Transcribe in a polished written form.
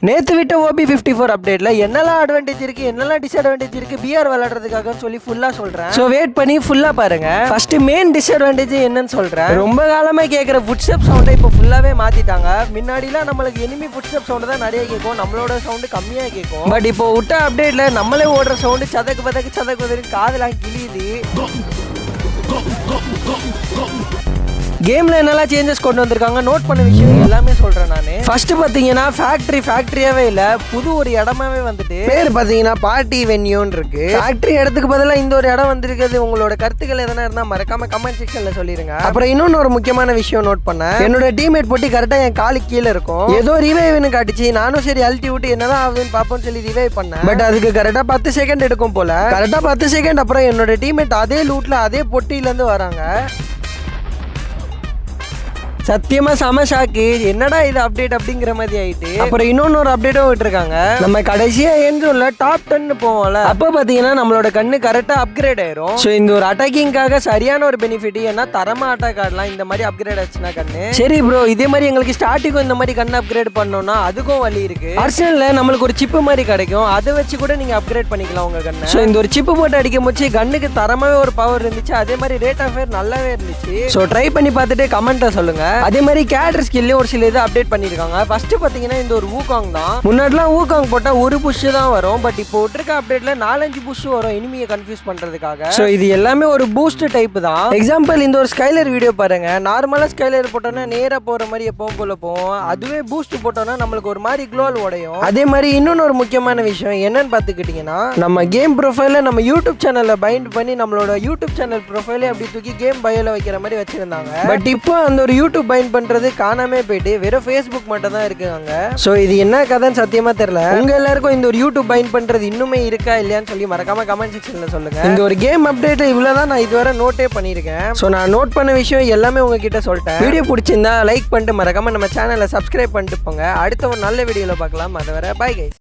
நேற்று விட்ட OB54 அப்டேட்ல என்னெல்லாம் அட்வான்டேஜ் இருக்கு என்னெல்லாம் டிஸ்அட்வான்டேஜ் இருக்கு பிஆர் விளையாடுறதுக்காக சொல்லி ஃபுல்லா சொல்றேன். ஸோ வெயிட் பண்ணி ஃபுல்லா பாருங்க. ஃபர்ஸ்ட் மெயின் டிஸ்அட்வான்டேஜ் என்னன்னு சொல்றேன். ரொம்ப காலமா கேட்குற ஃபுட்ஸ்டெப் சவுண்டை இப்போ ஃபுல்லாவே மாத்திட்டாங்க. முன்னாடிலாம் நம்மளுக்கு எனிமி ஃபுட்ஸ்டெப் சவுண்ட் தான் நிறைய கேட்கும், நம்மளோட சவுண்டு கம்மியா கேட்கும். பட் இப்போ விட்ட அப்டேட்ல நம்மளே ஓடுற சவுண்டு சதக்கு பதக்கு காதெல்லாம் கிளியுது. கேம்ல என்னெல்லாம் சேஞ்சஸ் கொண்டு வந்திருக்காங்க நோட் பண்ண விஷயம் எல்லாமே சொல்றேன் நான். ஃபர்ஸ்ட் பாத்தீங்கன்னா ஃபேக்டரியாவே இல்ல, புது ஒரு இடமாவே வந்துட்டு பேர் பாத்தீங்கன்னா பார்ட்டி வென்யூன்னு இருக்கு. ஃபேக்டரி இடத்துக்கு பதிலாக இந்த ஒரு இடம் வந்திருக்கிறது. உங்களோட கருத்துக்கள் எதனா இருந்தா மறக்காம கமெண்ட் செக்ஷன்ல சொல்லிருங்க. அப்புறம் இன்னொன்னு ஒரு முக்கியமான விஷயம் நோட் பண்ணேன். என்னோட டீம்மேட் போட்டி கரெக்டா என் காலுக்கு கீழே இருக்கும். ஏதோ ரிவைவ்னு காட்டுச்சு. நானும் சரி அல்ட்டி விட்டு என்னதான் ஆகுதுன்னு பாப்போம்னு சொல்லி ரிவைவ் பண்ணேன். பட் அதுக்கு கரெக்டா 10 செகண்ட் எடுக்கும் போல. கரெக்டா 10 செகண்ட் அப்புறம் என்னோட டீம்மேட் அதே லூட்ல அதே பொட்டியில இருந்து வராங்க. சத்தியமா செம ஷாக்கு. என்னடா இது அப்டேட் அப்படிங்கிற மாதிரி ஆயிட்டு. அப்புறம் இன்னொன்னு ஒரு அப்டேட்டும் விட்டுருக்காங்க. நம்ம கடைசியா என்ஜோன்ல டாப் 10 போவோம்ல, அப்ப பாத்தீங்கன்னா நம்மளோட கண்ணு கரெக்டா அப்கிரேட் ஆயிரும். ஸோ இந்த ஒரு அட்டாக்கிங்காக சரியான ஒரு பெனிஃபிட். ஏன்னா தரமா அட்டாக் ஆடலாம் இந்த மாதிரி அப்கிரேட் ஆச்சுன்னா கண்ணு. சரி ப்ரோ, இதே மாதிரி எங்களுக்கு ஸ்டார்டிங்கும் இந்த மாதிரி கண்ணு அப்கிரேட் பண்ணோம்னா அதுக்கும் வழி இருக்கு. ஆர்சனல்ல நம்மளுக்கு ஒரு சிப்பு மாதிரி கிடைக்கும், அதை வச்சு கூட நீங்க அப்கிரேட் பண்ணிக்கலாம் உங்க கண்ணு. ஸோ இந்த ஒரு சிப்பு போட்டு அடிக்க முடிச்சு கண்ணுக்கு தரமாவே ஒரு பவர் இருந்துச்சு. அதே மாதிரி ரேட் ஆஃப் ஃபயர் நல்லாவே இருந்துச்சு. ஸோ ட்ரை பண்ணி பார்த்துட்டு கமெண்ட்டை சொல்லுங்க. அதே மாதிரி கேரக்டர் ஸ்கில்லையும் ஒரு சில இது அப்டேட் பண்ணிருக்காங்க. ஃபர்ஸ்ட் பாத்தீங்கன்னா இந்த ஒரு ஊகாங் தான். முன்னாடிலாம் ஊகாங் போட்டா ஒரு புஷ் தான் வரும். பட் இப்போ விட்டுருக்க அப்டேட்ல 4-5 புஷ் வரும் எனிமியை கன்ஃபியூஸ் பண்றதுக்காக. ஸோ இது எல்லாமே ஒரு பூஸ்ட் டைப் தான். எக்ஸாம்பிள் இந்த ஒரு ஸ்கைலர் வீடியோ பாருங்க. நார்மலா ஸ்கைலர் போட்டோம்னா நேரா போற மாதிரி எப்பவும் போல போவோம். அதுவே பூஸ்ட் போட்டோம்னா நம்மளுக்கு ஒரு மாதிரி க்ளோல் உடையும். அதே மாதிரி இன்னொன்னு ஒரு முக்கியமான விஷயம் என்னன்னு பாத்துக்கிட்டீங்கன்னா, நம்ம கேம் ப்ரொஃபைல நம்ம யூடியூப் சேனல்ல பைண்ட் பண்ணி நம்மளோட யூடியூப் சேனல் ப்ரொஃபைலே அப்படி தூக்கி கேம் பயோல வைக்கிற மாதிரி வச்சிருந்தாங்க. பட் இப்போ அந்த ஒரு யூடியூப் பைண்ட் பண்றது காணாமே போயிட்டு வெறும் Facebook மட்டும் தான் இருக்குங்க. சோ இது என்ன கதைன்னு சத்தியமா தெரியல. உங்க எல்லாருக்கும் இந்த ஒரு யூடியூப் பைண்ட் பண்றது இன்னுமே இருக்கா இல்லையான்னு சொல்லி மறக்காம கமெண்ட் செக்ஷன்ல சொல்லுங்க. இந்த ஒரு கேம் அப்டேட் இவ்வளவுதான் நான் இதுவரை நோட்டே பண்ணிருக்கேன். சோ நான் நோட் பண்ண விஷயம் எல்லாமே உங்ககிட்ட சொல்லிட்டேன். வீடியோ பிடிச்சிருந்தா லைக் பண்ணிட்டு மறக்காம நம்ம சேனலை சப்ஸ்கிரைப் பண்ணிட்டு போங்க. அடுத்த ஒரு நல்ல வீடியோல பார்க்கலாம். அதுவரை பை கைஸ்.